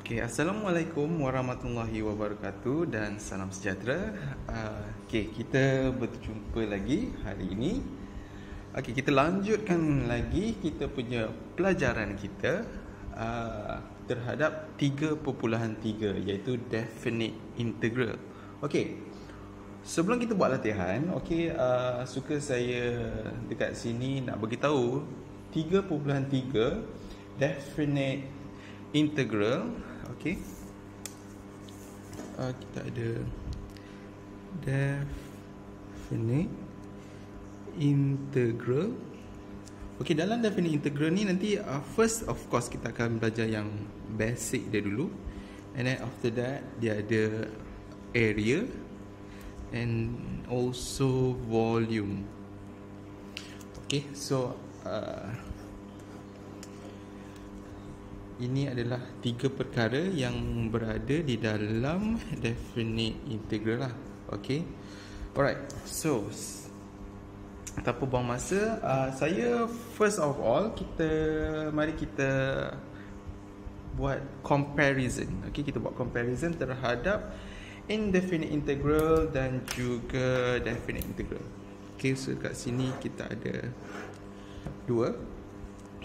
Assalamualaikum warahmatullahi wabarakatuh dan salam sejahtera. Kita berjumpa lagi hari ini. Kita lanjutkan lagi kita punya pelajaran kita terhadap 3.3 iaitu definite integral. Sebelum kita buat latihan, suka saya dekat sini nak beritahu 3.3 definite integral. Kita ada definite integral. Dalam definite integral ni nanti first of course kita akan belajar yang basic dia dulu, and then after that dia ada area and also volume. Ini adalah tiga perkara yang berada di dalam definite integral lah. Alright, so tanpa buang masa, saya first of all mari kita buat comparison. Kita buat comparison terhadap indefinite integral dan juga definite integral. So kat sini kita ada dua.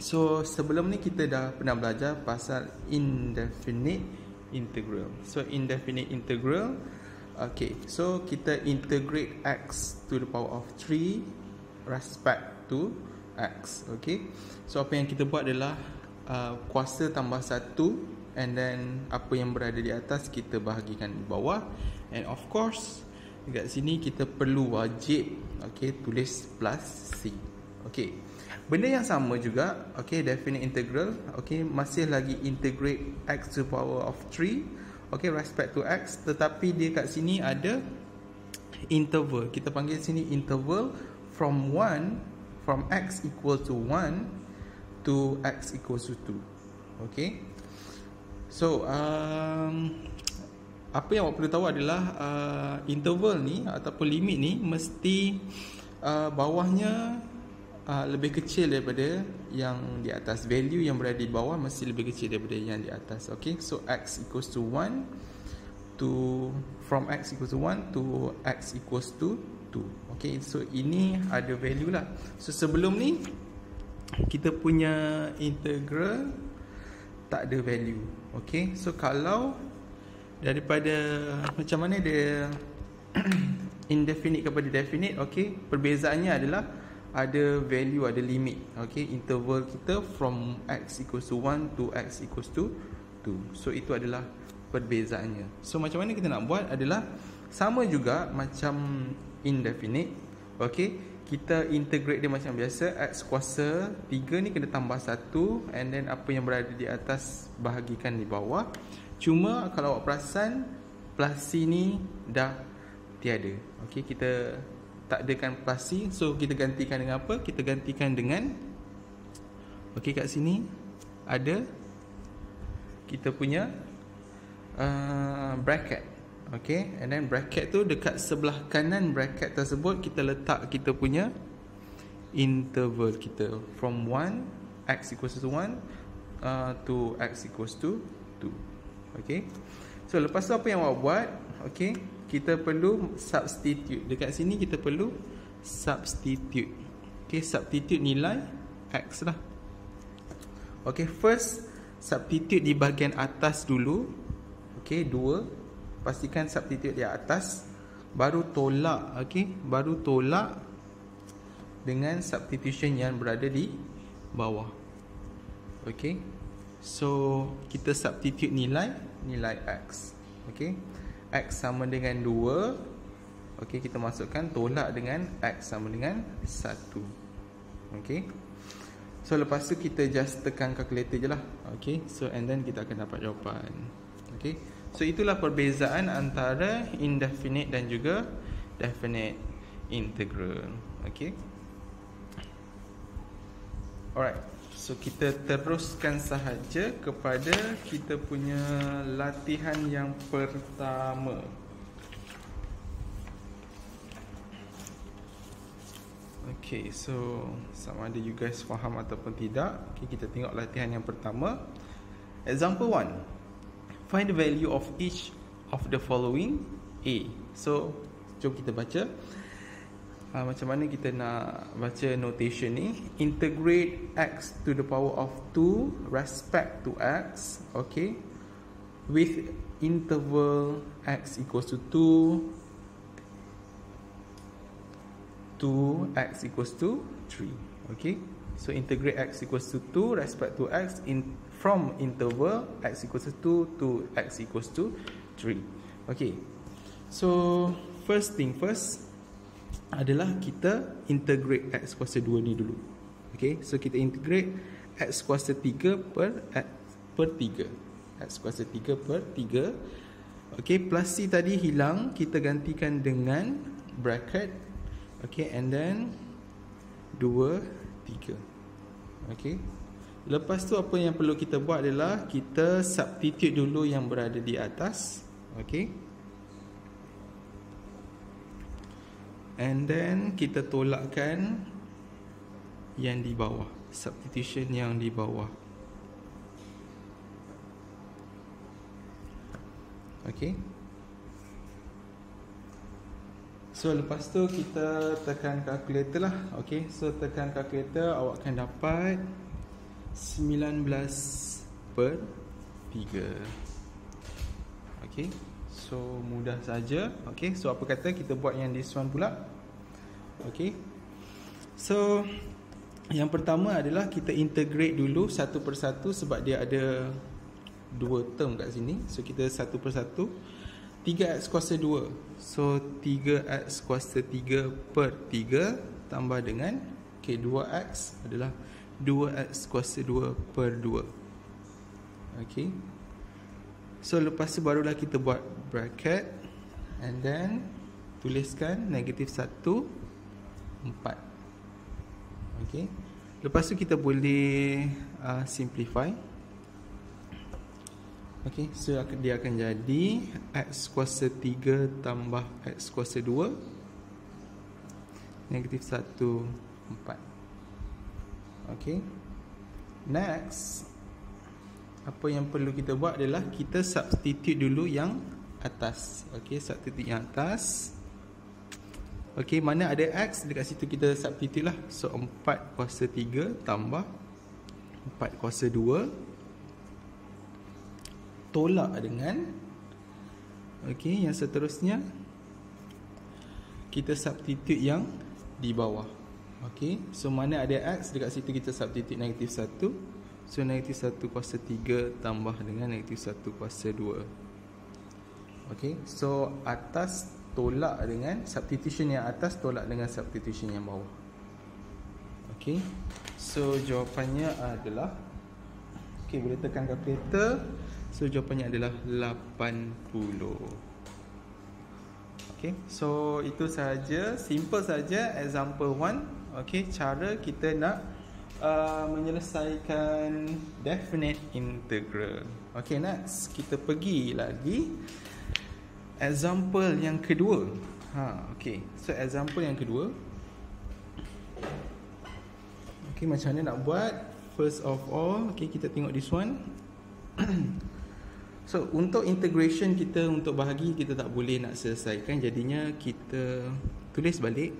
So sebelum ni kita dah pernah belajar pasal indefinite integral. So indefinite integral, so kita integrate x to the power of 3 respect to x. So apa yang kita buat adalah kuasa tambah 1, and then apa yang berada di atas kita bahagikan di bawah, and of course dekat sini kita perlu wajib tulis plus c. Benda yang sama juga, definite integral, masih lagi integrate x to the power of 3, respect to x, tetapi dia kat sini ada interval. Kita panggil sini interval from x equal to 1 to x equals to 2. So apa yang awak perlu tahu adalah interval ni ataupun limit ni mesti bawahnya lebih kecil daripada yang di atas. Value yang berada di bawah mesti lebih kecil daripada yang di atas. So x equals to 1 from x equals to 1 to x equals to 2. So ini ada value lah. So sebelum ni kita punya integral tak ada value. So kalau daripada macam mana dia indefinite kepada definite, perbezaannya adalah ada value, ada limit. Interval kita from x equals to 1 to x equals to 2. So itu adalah perbezaannya. So macam mana kita nak buat adalah sama juga macam indefinite. Kita integrate dia macam biasa. X kuasa 3 ni kena tambah 1, and then apa yang berada di atas bahagikan di bawah. Cuma kalau awak perasan plus c ni dah tiada. Kita tak adakan plus c, so kita gantikan dengan apa? Kita gantikan dengan kat sini ada kita punya bracket. And then bracket tu dekat sebelah kanan bracket tersebut kita letak kita punya interval kita from 1 x equals to 1 to x equals to 2. So lepas tu apa yang awak buat? Kita perlu substitute. Dekat sini kita perlu substitute. Substitute nilai x lah. First substitute di bahagian atas dulu. 2. Pastikan substitute di atas, baru tolak. Baru tolak dengan substitution yang berada di bawah. So kita substitute nilai x. X sama dengan 2. Kita masukkan, tolak dengan x sama dengan 1. So lepas tu kita just tekan calculator je lah. So and then kita akan dapat jawapan. So itulah perbezaan antara indefinite dan juga definite integral. Alright, so kita teruskan sahaja kepada kita punya latihan yang pertama. So sama ada you guys faham ataupun tidak. Kita tengok latihan yang pertama. Example 1. Find the value of each of the following A. So jom kita baca. Macam mana kita nak baca notation ni. Integrate x to the power of 2 respect to x, okay, with interval x equals to 2 x equals to 3. Okay, so integrate x equals to 2 respect to x from interval x equals to 2 to x equals to 3. Okay, so first thing first adalah kita integrate x kuasa 2 ni dulu. Okay, so kita integrate x kuasa 3 per 3. X kuasa 3 per 3. Okay, plus c tadi hilang, kita gantikan dengan bracket. Okay, and then 2, 3. Okay, lepas tu apa yang perlu kita buat adalah kita substitute dulu yang berada di atas. Okay, and then kita tolakkan yang di bawah, substitution yang di bawah. Okay, so lepas tu kita tekan calculator lah. Okay, so tekan calculator, awak akan dapat 19 per 3. Okay, so mudah saja. Okay, so apa kata kita buat yang this one pula. Okay, so yang pertama adalah kita integrate dulu satu persatu sebab dia ada dua term kat sini. So kita satu persatu. 3x kuasa 2. So 3x kuasa 3 per 3 tambah dengan 2x adalah 2x kuasa 2 per 2. Okay, so lepas tu barulah kita buat bracket and then tuliskan negatif 1, 4. Okay, lepas tu kita boleh simplify. Okay, so dia akan jadi x kuasa 3 tambah x kuasa 2 negatif 1, 4. Okay, next apa yang perlu kita buat adalah kita substitute dulu yang atas. Okay, substitute yang atas. Okay, mana ada x dekat situ kita substitute lah. So 4 kuasa 3 tambah 4 kuasa 2 tolak dengan, okay, yang seterusnya kita substitute yang di bawah. Okay, so mana ada x dekat situ kita substitute negatif 1. So negatif 1 kuasa 3 tambah dengan negatif 1 kuasa 2. Okay, so atas tolak dengan substitution yang atas tolak dengan substitution yang bawah. Okay, so jawapannya adalah, okay, boleh tekan calculator. So jawapannya adalah 80. Okay, so itu sahaja, simple saja example 1. Okay, cara kita nak menyelesaikan definite integral. Okay, next kita pergi lagi example yang kedua. Okay, so example yang kedua. Okay, macam mana nak buat? First of all, okay, kita tengok this one. So untuk integration kita, untuk bahagi kita tak boleh nak selesaikan, jadinya kita tulis balik.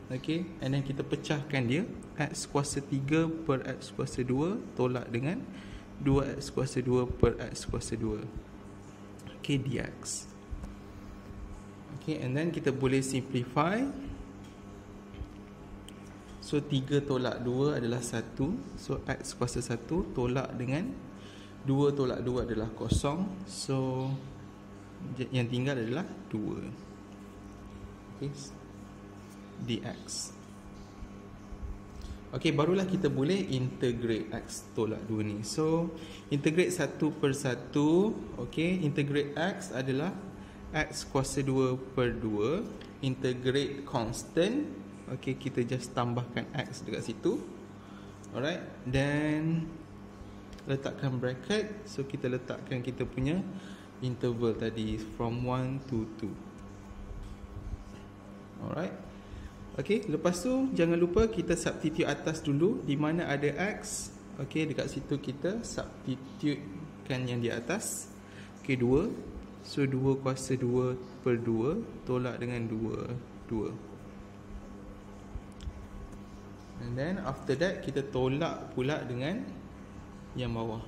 Okay, and then kita pecahkan dia. X kuasa 3 per x kuasa 2 tolak dengan 2x kuasa 2 per x kuasa 2. Okay, dx. Okay, and then kita boleh simplify. So 3 tolak 2 adalah 1. So x kuasa 1 tolak dengan 2 tolak 2 adalah kosong. So yang tinggal adalah 2. Okay, dx. Okay, barulah kita boleh integrate x tolak 2 ni. So integrate satu per satu. Okay, integrate x adalah x kuasa 2 per 2. Integrate constant. Okay, kita just tambahkan x dekat situ. Alright, then letakkan bracket. So kita letakkan kita punya interval tadi from 1 to 2. Alright. Okay, lepas tu jangan lupa kita substitute atas dulu. Di mana ada x, okay, dekat situ kita substitutekan yang di atas. Okay, 2. So 2 kuasa 2/2 tolak dengan 2. And then after that kita tolak pula dengan yang bawah.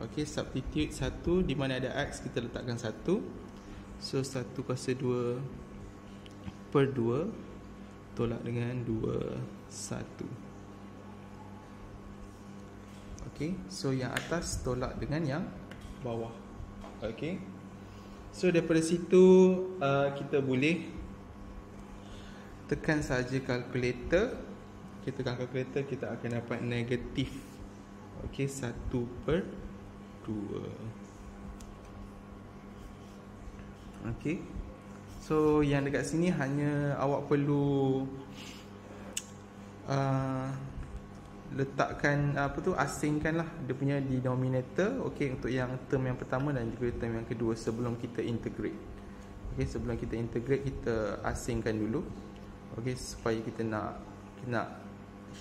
Okay, substitute 1, di mana ada X kita letakkan 1. So 1 kuasa 2/2 tolak dengan 2, 1. Okay, so yang atas tolak dengan yang bawah. Okay, so daripada situ kita boleh tekan saja kalkulator. Kita tekan kalkulator, kita akan dapat negatif. Okay, 1/2. Okay, so yang dekat sini hanya awak perlu letakkan asingkan lah dia punya denominator. Okay, untuk yang term yang pertama dan juga term yang kedua sebelum kita integrate. Okay, sebelum kita integrate kita asingkan dulu. Okay, supaya kita nak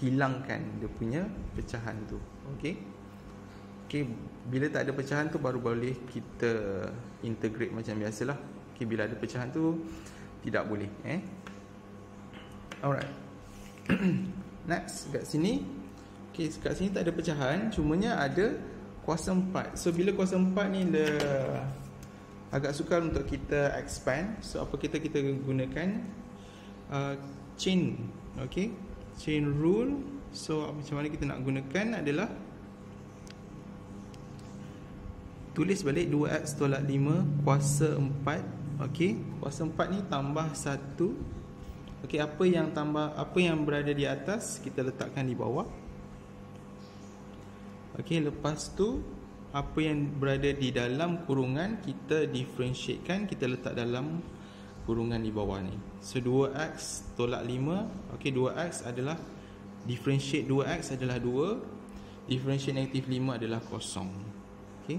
hilangkan dia punya pecahan tu. Okay, bila tak ada pecahan tu baru boleh kita integrate macam biasalah. Okay, bila ada pecahan tu tidak boleh. Alright. Next, kat sini. Okay, kat sini tak ada pecahan, cumanya ada kuasa 4. So bila kuasa 4 ni agak sukar untuk kita expand. So apa kita gunakan chain. Okay, chain rule. So macam mana kita nak gunakan adalah tulis balik 2x tolak 5 kuasa 4. Okay, kuasa 4 ni tambah 1. Okay, apa yang berada di atas kita letakkan di bawah. Okay, lepas tu apa yang berada di dalam kurungan kita differentiatekan, kita letak dalam kurungan di bawah ni. So 2x tolak 5. Okay, 2x adalah differentiate 2x adalah 2, differentiate negatif 5 adalah kosong. Okay,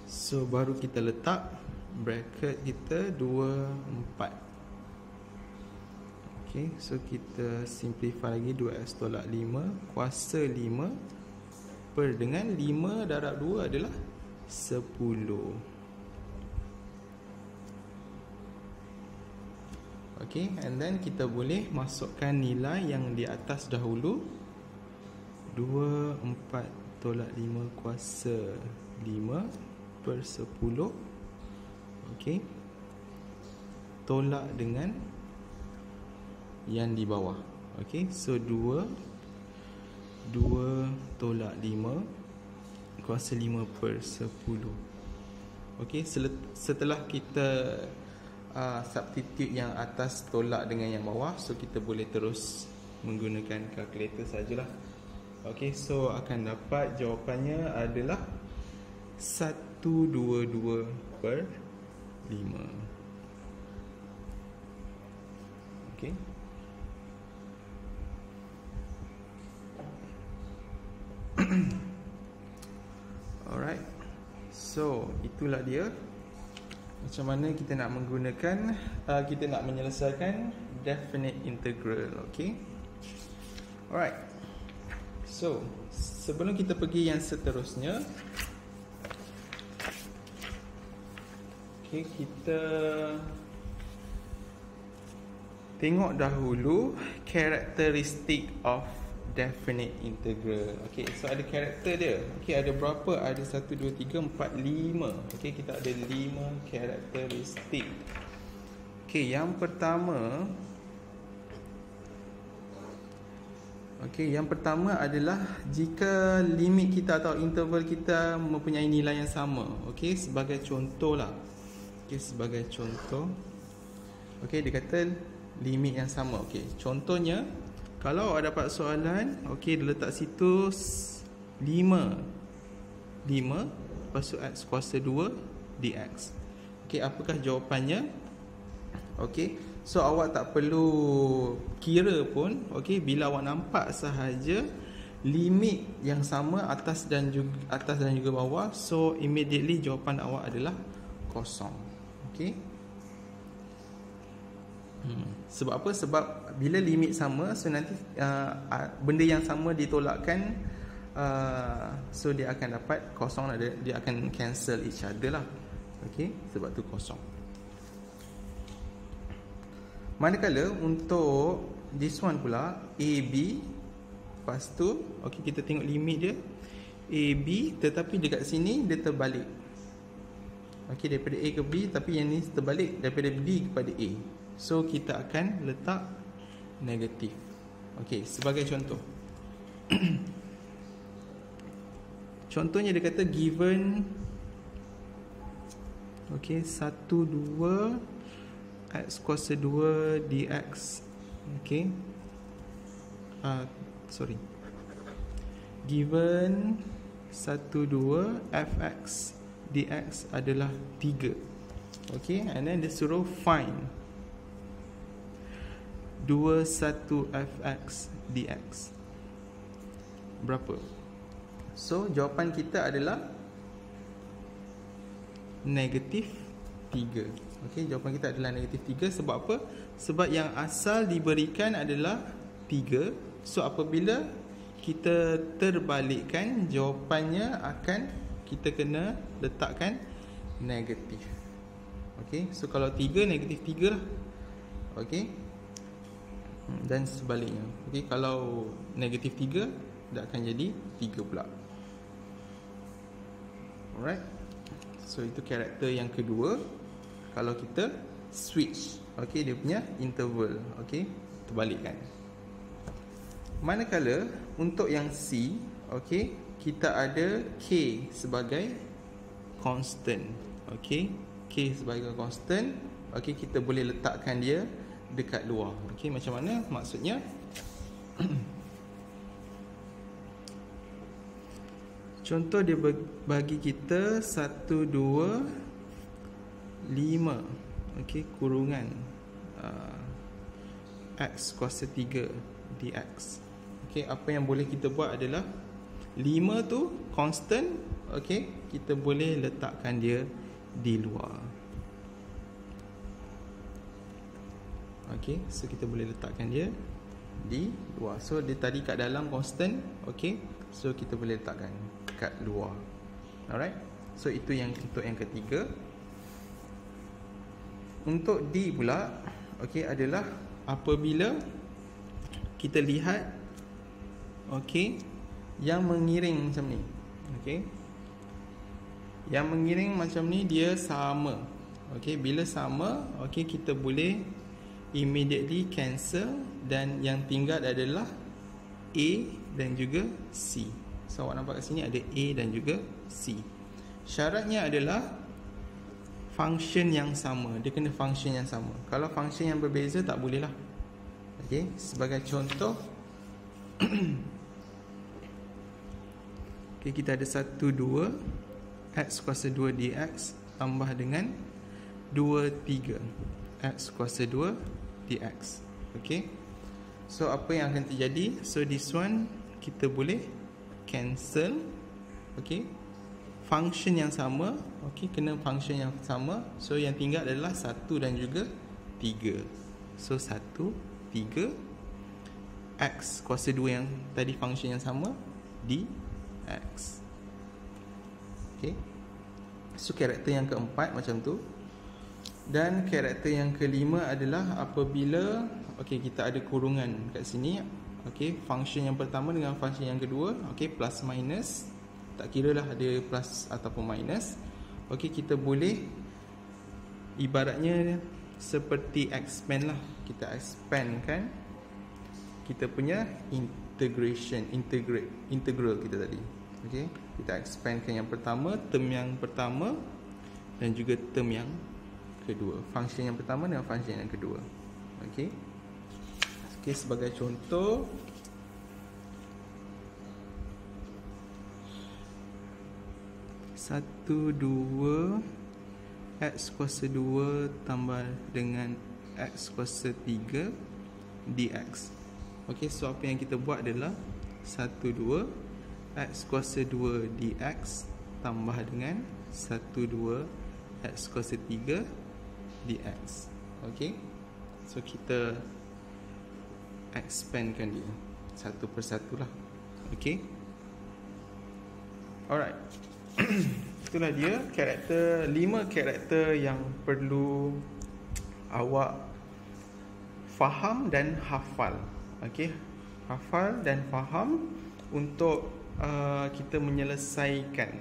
so baru kita letak bracket kita 2, 4. Okay, so kita simplify lagi 2x tolak 5 kuasa 5 per dengan 5 darab 2 adalah 10. Okay, and then kita boleh masukkan nilai yang di atas dahulu. 2, 4 tolak 5 kuasa 5 per 10. Okay, tolak dengan yang di bawah. Okay, so 2 tolak 5 kuasa 5 per 10. Okay, setelah kita substitute yang atas tolak dengan yang bawah, so kita boleh terus menggunakan kalkulator sajalah. Okay, so akan dapat jawapannya adalah 122 per 5. Okay, alright, so itulah dia macam mana kita nak menggunakan kita nak menyelesaikan definite integral. Okay, alright, so sebelum kita pergi yang seterusnya, okay, kita tengok dahulu karakteristik of definite integral. Okay, so ada karakter dia. Okay, ada berapa? Ada 1, 2, 3, 4, 5. Okay, kita ada 5 karakteristik. Okay, yang pertama, okay, yang pertama adalah jika limit kita atau interval kita mempunyai nilai yang sama. Okay, sebagai contoh lah. Okay, sebagai contoh, okay, dia kata limit yang sama. Okay, contohnya kalau awak dapat soalan, okay, dia letak situ 5 lepas tu x kuasa 2 dx. Okay, apakah jawapannya? Okay, so awak tak perlu kira pun. Okay, bila awak nampak sahaja limit yang sama atas dan juga bawah, so immediately jawapan awak adalah kosong. Okay, sebab apa? Sebab bila limit sama, so nanti benda yang sama ditolakkan So dia akan dapat kosong, dia akan cancel each other lah. Okay, sebab tu kosong. Manakala untuk this one pula, AB, lepas tu okay, kita tengok limit dia AB, tetapi dekat sini dia terbalik. Okay, daripada A ke B, tapi yang ni terbalik daripada B kepada A. So kita akan letak negatif. Okay, sebagai contoh contohnya dia kata given okay, 1, 2 x kuasa 2 dx. Okay, given 1, 2 fx dx adalah 3. Okay, and then dia suruh find 2, 1 fx dx berapa. So jawapan kita adalah negatif 3. Okay, jawapan kita adalah negatif 3. Sebab apa? Sebab yang asal diberikan adalah 3. So apabila kita terbalikkan, jawapannya akan kita kena letakkan negatif. Okay, so kalau 3, negatif 3 lah. Okay, dan sebaliknya. Okay, kalau negatif 3, dia akan jadi 3 pula. Alright, so itu karakter yang kedua. Kalau kita switch, okay, dia punya interval, okay, terbalikkan. Manakala untuk yang C, okay, kita ada K sebagai constant. Okay, K sebagai constant. Okay, kita boleh letakkan dia dekat luar. Okay, macam mana maksudnya? Contoh dia bagi kita 1, 2, 5, okay, kurungan x kuasa 3 dx. Okay, apa yang boleh kita buat adalah 5 tu constant. Okay, kita boleh letakkan dia di luar. Okay, so kita boleh letakkan dia di luar. So dia tadi kat dalam constant. Okay, so kita boleh letakkan kat luar. Alright, so itu yang untuk yang ketiga. Untuk D pula, okay, adalah apabila kita lihat, okay, yang mengiring macam ni. Okay, yang mengiring macam ni dia sama. Okay, bila sama, okay, kita boleh immediately cancel, dan yang tinggal adalah A dan juga C. So awak nampak kat sini ada A dan juga C. Syaratnya adalah function yang sama. Dia kena function yang sama. Kalau function yang berbeza tak boleh lah. Okay, sebagai contoh okay, kita ada 1, 2 x kuasa 2 dx tambah dengan 2, 3 x kuasa 2 dx. Okay, so apa yang akan terjadi? So this one kita boleh cancel. Okay, function yang sama. Okay, kena function yang sama. So yang tinggal adalah 1 dan juga 3. So 1, 3 x kuasa 2 yang tadi function yang sama dx. Okay, so karakter yang keempat macam tu. Dan karakter yang kelima adalah apabila okay, kita ada kurungan kat sini. Okay, function yang pertama dengan function yang kedua, okay, plus minus, tak kira lah ada plus ataupun minus. Okay, kita boleh ibaratnya seperti expand lah. Kita expand kan kita punya integration, integral kita tadi. Okay, kita expandkan yang pertama, term yang pertama dan juga term yang kedua, function yang pertama dan function yang kedua. Okay, okay, sebagai contoh, satu, 2 x kuasa 2 tambah dengan x kuasa 3 dx. Okay, so apa yang kita buat adalah 1, 2 x kuasa 2 dx tambah dengan 1, 2 x kuasa 3 dx. Okay, so kita expandkan dia satu persatu lah. Okay, Alright. Itulah dia karakter, 5 karakter yang perlu awak faham dan hafal. Okey, hafal dan faham untuk kita menyelesaikan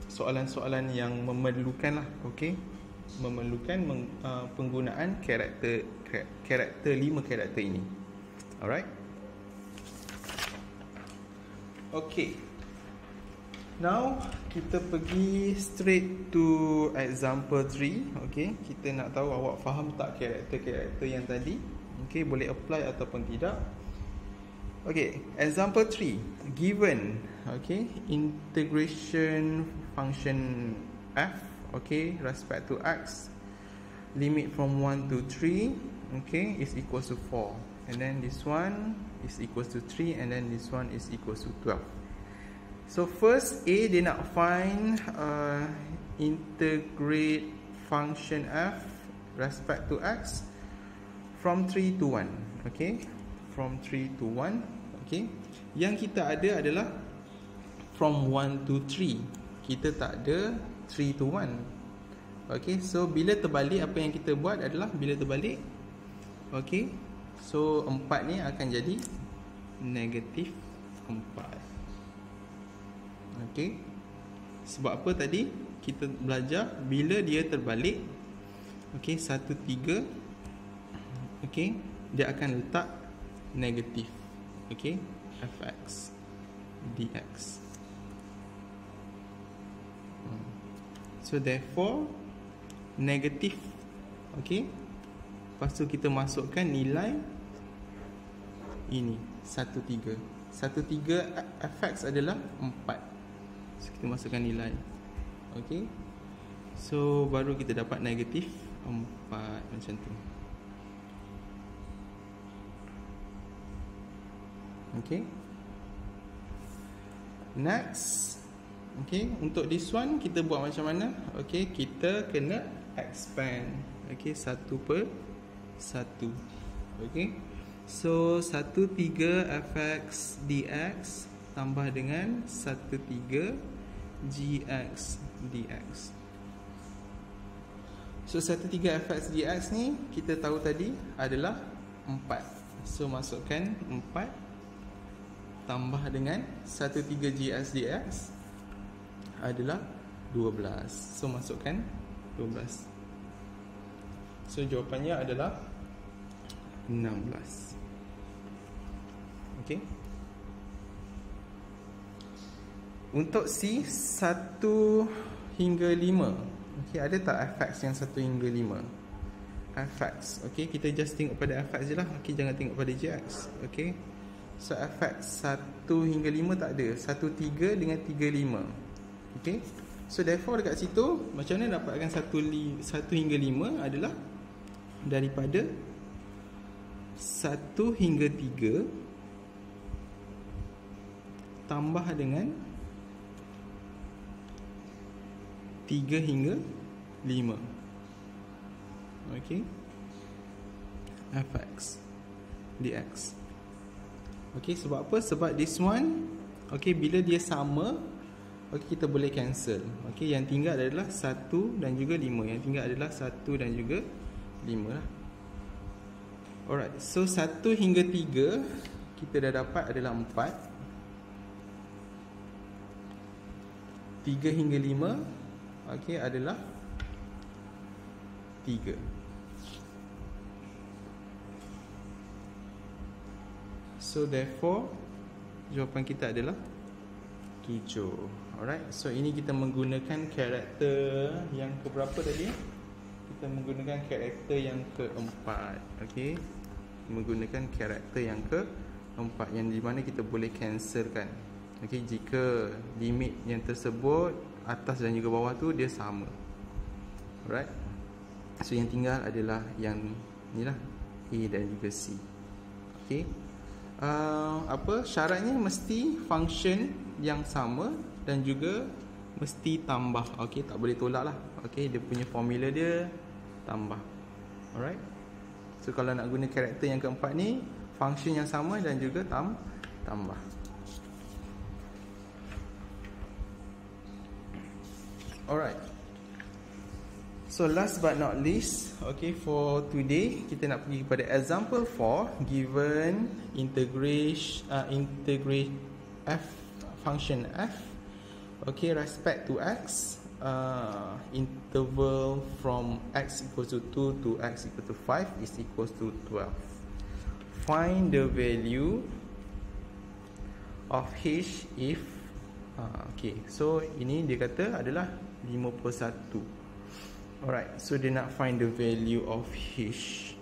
soalan-soalan yang memerlukan penggunaan karakter 5 karakter ini. Alright. Okay. Now kita pergi straight to example 3. Okay, kita nak tahu awak faham tak karakter-karakter yang tadi. Okay, boleh apply ataupun tidak. Okay, example 3. Given integration function f, respect to x, limit from 1 to 3, is equals to 4, and then this one is equals to 3, and then this one is equals to 12. So first A, dia nak find integrate function f respect to x from 3 to 1. From 3 to 1. Yang kita ada adalah from 1 to 3. Kita tak ada 3 to 1. So bila terbalik, apa yang kita buat adalah bila terbalik, so 4 ni akan jadi negatif 4. Sebab apa tadi kita belajar bila dia terbalik, 1, 3, dia akan letak negatif, fx dx. So therefore negatif, lepas tu kita masukkan nilai ini 1, 3. 1, 3 fx adalah 4. So kita masukkan nilai. So baru kita dapat negatif 4 macam tu. Next. Untuk this one kita buat macam mana? Kita kena expand. 1 per 1. So 1, 3 fx dx tambah dengan 1, 3 gx dx. So 1, 3 fx dx ni kita tahu tadi adalah 4. So masukkan 4 tambah dengan 1, 3 gx dx adalah 12. So masukkan 12. So jawapannya adalah 16. Untuk C 1 hingga 5, ada tak fx yang 1 hingga 5? Fx, kita just tengok pada fx je lah. Jangan tengok pada gx. So fx 1 hingga 5 tak ada. 1, 3 dengan 3, 5. So therefore dekat situ macam mana dapatkan 1 hingga 5 adalah daripada 1 hingga 3 tambah dengan 3 hingga 5. Fx dx. Sebab apa? Sebab this one bila dia sama, kita boleh cancel. Yang tinggal adalah 1 dan juga 5. Yang tinggal adalah 1 dan juga 5 lah. Alright, so 1 hingga 3 kita dah dapat adalah 4. 3 hingga 5 adalah 3. So therefore jawapan kita adalah 7. Alright, so ini kita menggunakan karakter yang keberapa tadi? Kita menggunakan karakter yang keempat. Menggunakan karakter yang keempat, yang di mana kita boleh cancelkan. Jika limit yang tersebut atas dan juga bawah tu dia sama. Alright. So yang tinggal adalah yang ni lah, A dan juga C. Syaratnya mesti function yang sama dan juga mesti tambah. Tak boleh tolak lah. Dia punya formula dia tambah. Alright. So kalau nak guna karakter yang keempat ni, function yang sama dan juga tambah. Alright. So last but not least, okay, for today kita nak pergi kepada example 4 given integrate f function f, okay, respect to x, interval from x equals to 2 to x equals to 5 is equals to 12. Find the value of h if okay, so ini dia kata adalah 51. Alright, so dia nak find the value of h.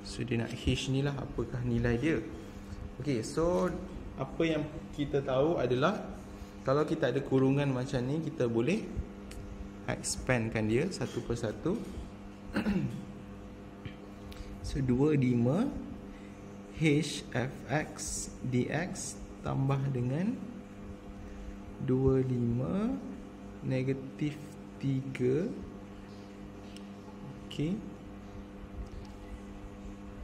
So dia nak h ni lah, apakah nilai dia. Okay, so apa yang kita tahu adalah kalau kita ada kurungan macam ni, kita boleh expandkan dia satu persatu. So 25 h fx dx tambah dengan 25 negatif 3.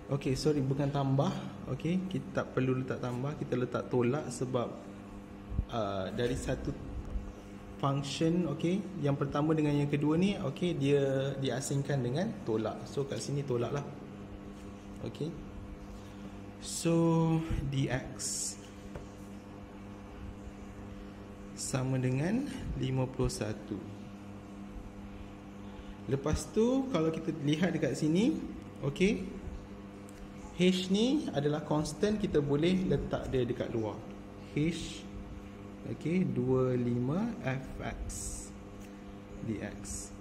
Okay, sorry, bukan tambah. Okay, kita tak perlu letak tambah, kita letak tolak sebab dari satu function, okay, yang pertama dengan yang kedua ni, okay, dia diasingkan dengan tolak. So kat sini tolak lah. Okay, so dx sama dengan 51. Lepas tu kalau kita lihat dekat sini, okey, h ni adalah constant, kita boleh letak dia dekat luar. H, okey, 25 fx dx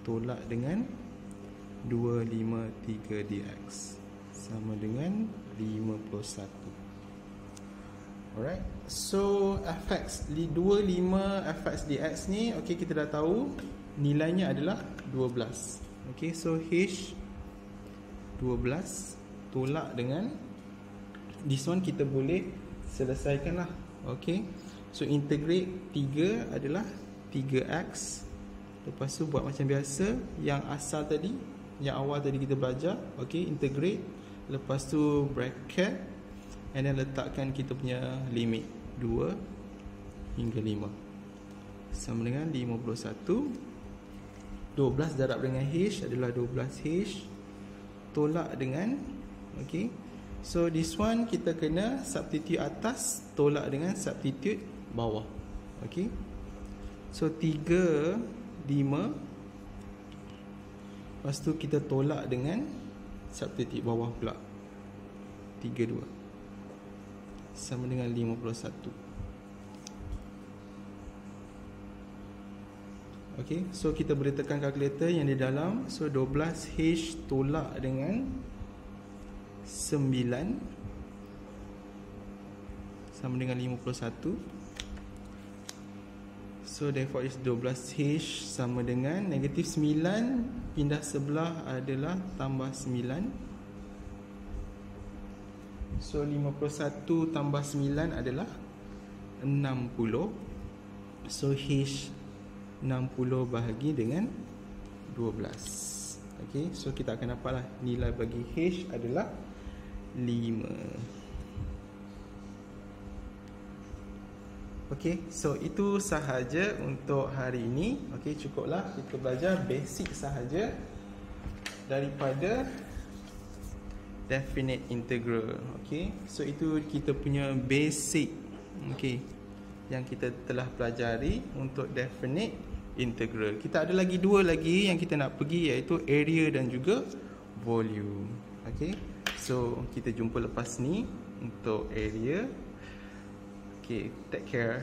tolak dengan 253 dx sama dengan 51. Alright, so fx 25 fx dx ni, okey, kita dah tahu nilainya adalah 12. Okay, so h 12 tolak dengan this one, kita boleh selesaikan lah. Okay, so integrate 3 adalah 3x. Lepas tu buat macam biasa yang asal tadi, yang awal tadi kita belajar. Okay, integrate, lepas tu bracket, and then letakkan kita punya limit 2 hingga 5 sama dengan 51. 12 darab dengan h adalah 12h tolak dengan, okay, so this one kita kena substitute atas tolak dengan substitute bawah. Okay, so 3 5, lepas tu kita tolak dengan substitute bawah pula 3 2 sama dengan 51. Okay, so kita boleh tekan kalkulator yang di dalam. So 12h tolak dengan 9 sama dengan 51. So therefore is 12h sama dengan negatif 9 pindah sebelah adalah tambah 9. So 51 tambah 9 adalah 60. So h 60 bahagi dengan 12. Okay, so kita akan dapatlah nilai bagi h adalah 5. Okay, so itu sahaja untuk hari ini. Okay, cukuplah kita belajar basic sahaja daripada definite integral. Okay, so itu kita punya basic, okay, yang kita telah pelajari untuk definite integral. Kita ada lagi dua lagi yang kita nak pergi, iaitu area dan juga volume. Okay, so kita jumpa lepas ni untuk area. Okay, take care.